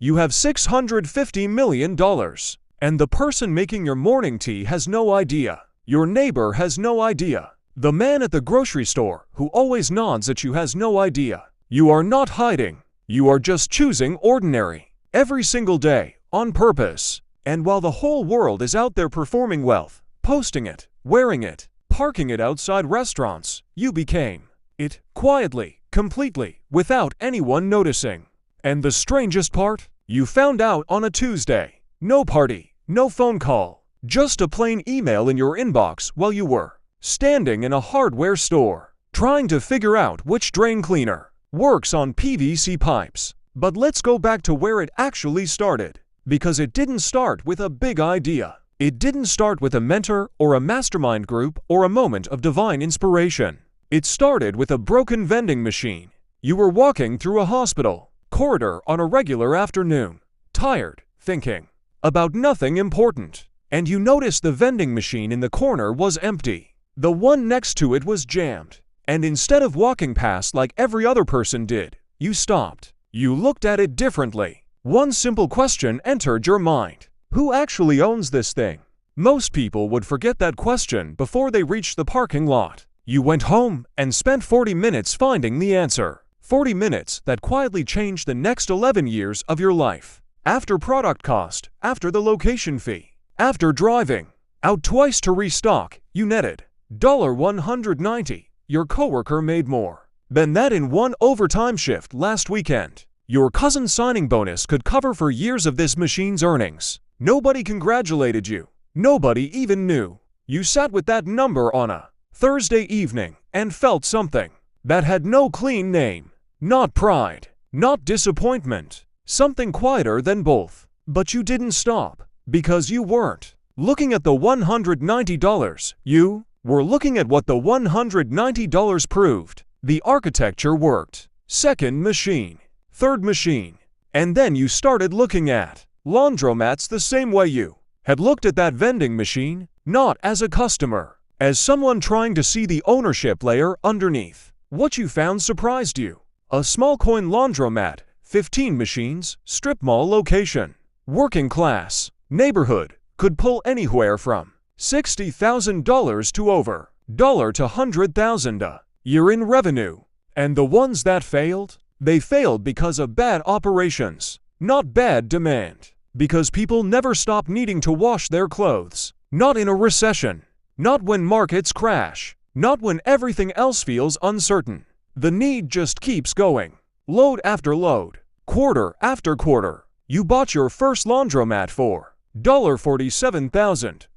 You have $650 million. And the person making your morning tea has no idea. Your neighbor has no idea. The man at the grocery store who always nods at you has no idea. You are not hiding. You are just choosing ordinary. Every single day, on purpose. And while the whole world is out there performing wealth, posting it, wearing it, parking it outside restaurants, you became it quietly, completely, without anyone noticing. And the strangest part? You found out on a Tuesday. No party, no phone call, just a plain email in your inbox while you were standing in a hardware store, trying to figure out which drain cleaner works on PVC pipes. But let's go back to where it actually started, because it didn't start with a big idea. It didn't start with a mentor or a mastermind group or a moment of divine inspiration. It started with a broken vending machine. You were walking through a hospital corridor on a regular afternoon, tired, thinking about nothing important, and you noticed the vending machine in the corner was empty. The one next to it was jammed, and instead of walking past like every other person did, you stopped. You looked at it differently. One simple question entered your mind. Who actually owns this thing? Most people would forget that question before they reached the parking lot. You went home and spent 40 minutes finding the answer. 40 minutes that quietly changed the next 11 years of your life. After product cost, after the location fee, after driving out twice to restock, you netted $190. Your coworker made more than that in one overtime shift last weekend. Your cousin's signing bonus could cover for years of this machine's earnings. Nobody congratulated you. Nobody even knew. You sat with that number on a Thursday evening and felt something that had no clean name. Not pride, not disappointment, something quieter than both. But you didn't stop, because you weren't looking at the $190. You were looking at what the $190 proved. The architecture worked. Second machine, third machine, and then you started looking at laundromats the same way you had looked at that vending machine, not as a customer, as someone trying to see the ownership layer underneath. What you found surprised you. A small coin laundromat, 15 machines, strip mall location, working class, neighborhood, could pull anywhere from $60,000 to over $100,000 a year in revenue. And the ones that failed? They failed because of bad operations, not bad demand. Because people never stop needing to wash their clothes. Not in a recession. Not when markets crash. Not when everything else feels uncertain. The need just keeps going. Load after load. Quarter after quarter. You bought your first laundromat for $47,000.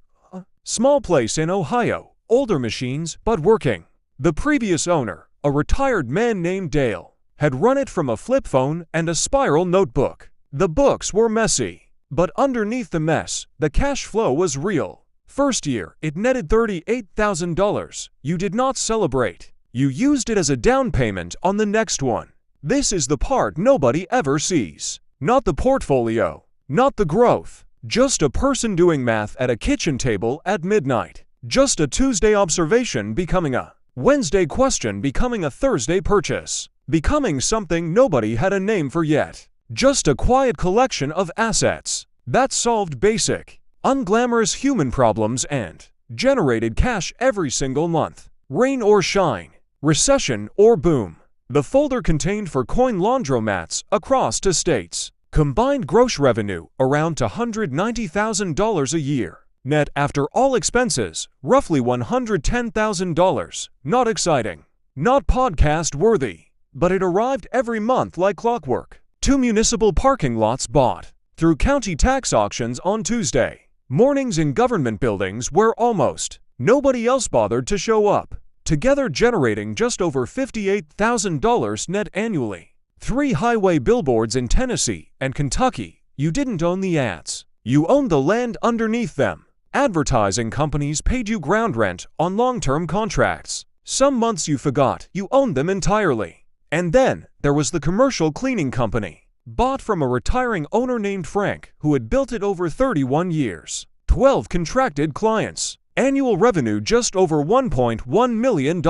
Small place in Ohio. Older machines, but working. The previous owner, a retired man named Dale, had run it from a flip phone and a spiral notebook. The books were messy, but underneath the mess, the cash flow was real. First year, it netted $38,000. You did not celebrate. You used it as a down payment on the next one. This is the part nobody ever sees. Not the portfolio, not the growth. Just a person doing math at a kitchen table at midnight. Just a Tuesday observation becoming a Wednesday question, becoming a Thursday purchase. Becoming something nobody had a name for yet. Just a quiet collection of assets that solved basic, unglamorous human problems and generated cash every single month. Rain or shine, recession or boom. The folder contained for coin laundromats across 2 states. Combined gross revenue around $190,000 a year. Net after all expenses, roughly $110,000. Not exciting. Not podcast worthy. But it arrived every month like clockwork. 2 municipal parking lots bought through county tax auctions on Tuesday. Mornings in government buildings where almost nobody else bothered to show up. Together generating just over $58,000 net annually. 3 highway billboards in Tennessee and Kentucky. You didn't own the ads. You owned the land underneath them. Advertising companies paid you ground rent on long-term contracts. Some months you forgot you owned them entirely. And then there was the commercial cleaning company, bought from a retiring owner named Frank, who had built it over 31 years. 12 contracted clients. Annual revenue just over $1.1 million.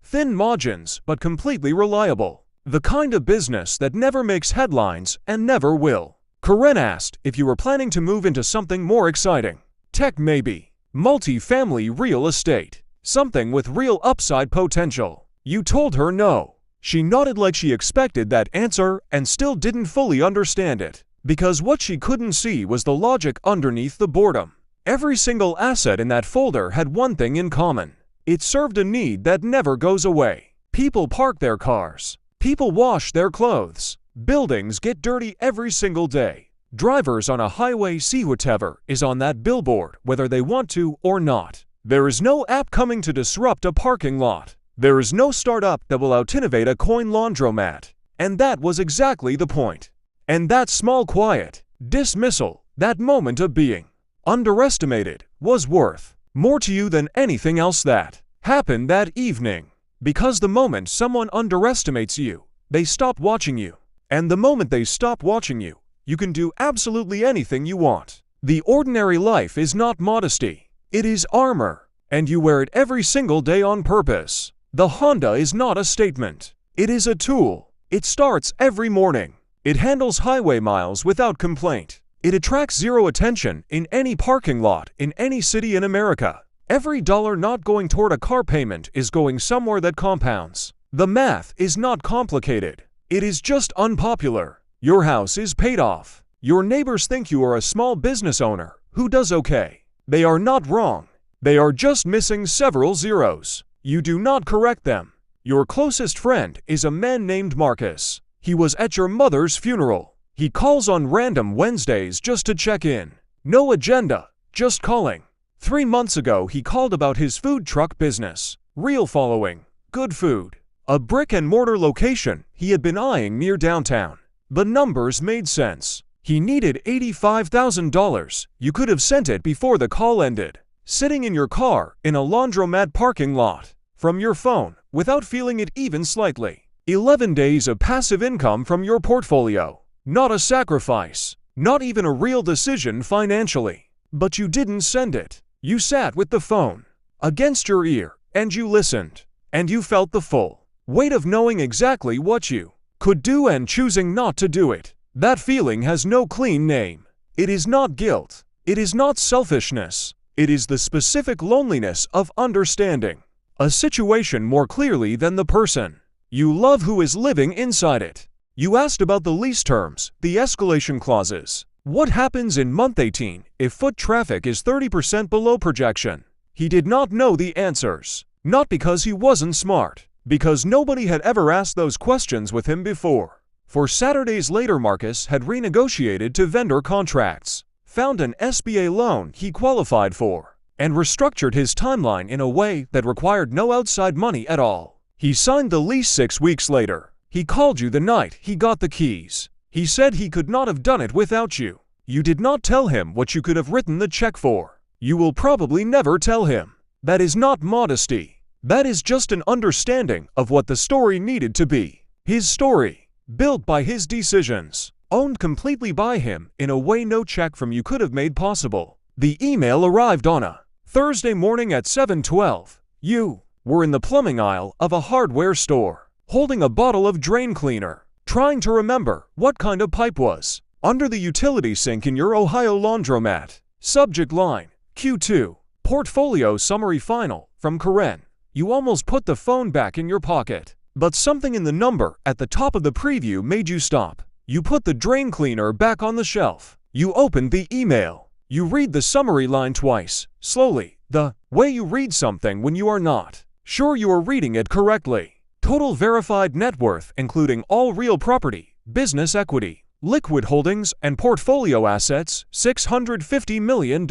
Thin margins, but completely reliable. The kind of business that never makes headlines and never will. Karen asked if you were planning to move into something more exciting. Tech maybe. Multi-family real estate. Something with real upside potential. You told her no. She nodded like she expected that answer and still didn't fully understand it, because what she couldn't see was the logic underneath the boredom. Every single asset in that folder had one thing in common. It served a need that never goes away. People park their cars. People wash their clothes. Buildings get dirty every single day. Drivers on a highway see whatever is on that billboard, whether they want to or not. There is no app coming to disrupt a parking lot. There is no startup that will out-innovate a coin laundromat. And that was exactly the point. And that small quiet dismissal, that moment of being underestimated, was worth more to you than anything else that happened that evening. Because the moment someone underestimates you, they stop watching you. And the moment they stop watching you, you can do absolutely anything you want. The ordinary life is not modesty. It is armor. And you wear it every single day on purpose. The Honda is not a statement. It is a tool. It starts every morning. It handles highway miles without complaint. It attracts zero attention in any parking lot in any city in America. Every dollar not going toward a car payment is going somewhere that compounds. The math is not complicated. It is just unpopular. Your house is paid off. Your neighbors think you are a small business owner who does okay. They are not wrong. They are just missing several zeros. You do not correct them. Your closest friend is a man named Marcus. He was at your mother's funeral. He calls on random Wednesdays just to check in. No agenda, just calling. 3 months ago, he called about his food truck business. Real following, good food. A brick-and-mortar location he had been eyeing near downtown. The numbers made sense. He needed $85,000. You could have sent it before the call ended. Sitting in your car in a laundromat parking lot. From your phone, without feeling it even slightly. 11 days of passive income from your portfolio. Not a sacrifice. Not even a real decision financially. But you didn't send it. You sat with the phone against your ear, and you listened. And you felt the full weight of knowing exactly what you could do and choosing not to do it. That feeling has no clean name. It is not guilt. It is not selfishness. It is the specific loneliness of understanding a situation more clearly than the person you love who is living inside it. You asked about the lease terms, the escalation clauses. What happens in month 18 if foot traffic is 30% below projection? He did not know the answers. Not because he wasn't smart. Because nobody had ever asked those questions with him before. For Saturdays later, Marcus had renegotiated to vendor contracts, found an SBA loan he qualified for, and restructured his timeline in a way that required no outside money at all. He signed the lease 6 weeks later. He called you the night he got the keys. He said he could not have done it without you. You did not tell him what you could have written the check for. You will probably never tell him. That is not modesty. That is just an understanding of what the story needed to be. His story, built by his decisions, owned completely by him in a way no check from you could have made possible. The email arrived on a Thursday morning at 7:12. You were in the plumbing aisle of a hardware store, holding a bottle of drain cleaner, trying to remember what kind of pipe was under the utility sink in your Ohio laundromat. Subject line, Q2, portfolio summary final, from Karen. You almost put the phone back in your pocket, but something in the number at the top of the preview made you stop. You put the drain cleaner back on the shelf. You opened the email. You read the summary line twice, slowly, the way you read something when you are not sure you are reading it correctly. Total verified net worth, including all real property, business equity, liquid holdings, and portfolio assets, $650 million.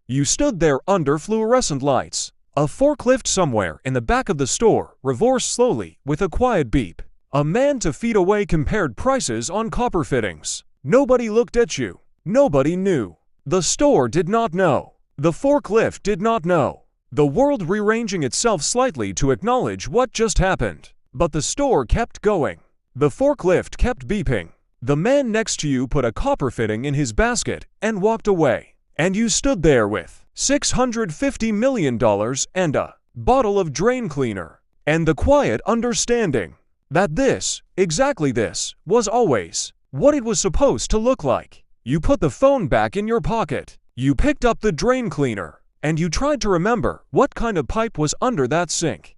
You stood there under fluorescent lights. A forklift somewhere in the back of the store reversed slowly with a quiet beep. A man 2 feet away compared prices on copper fittings. Nobody looked at you. Nobody knew. The store did not know. The forklift did not know. The world rearranging itself slightly to acknowledge what just happened. But the store kept going. The forklift kept beeping. The man next to you put a copper fitting in his basket and walked away. And you stood there with $650 million and a bottle of drain cleaner, and the quiet understanding that this, exactly this, was always what it was supposed to look like. You put the phone back in your pocket. You picked up the drain cleaner, and you tried to remember what kind of pipe was under that sink.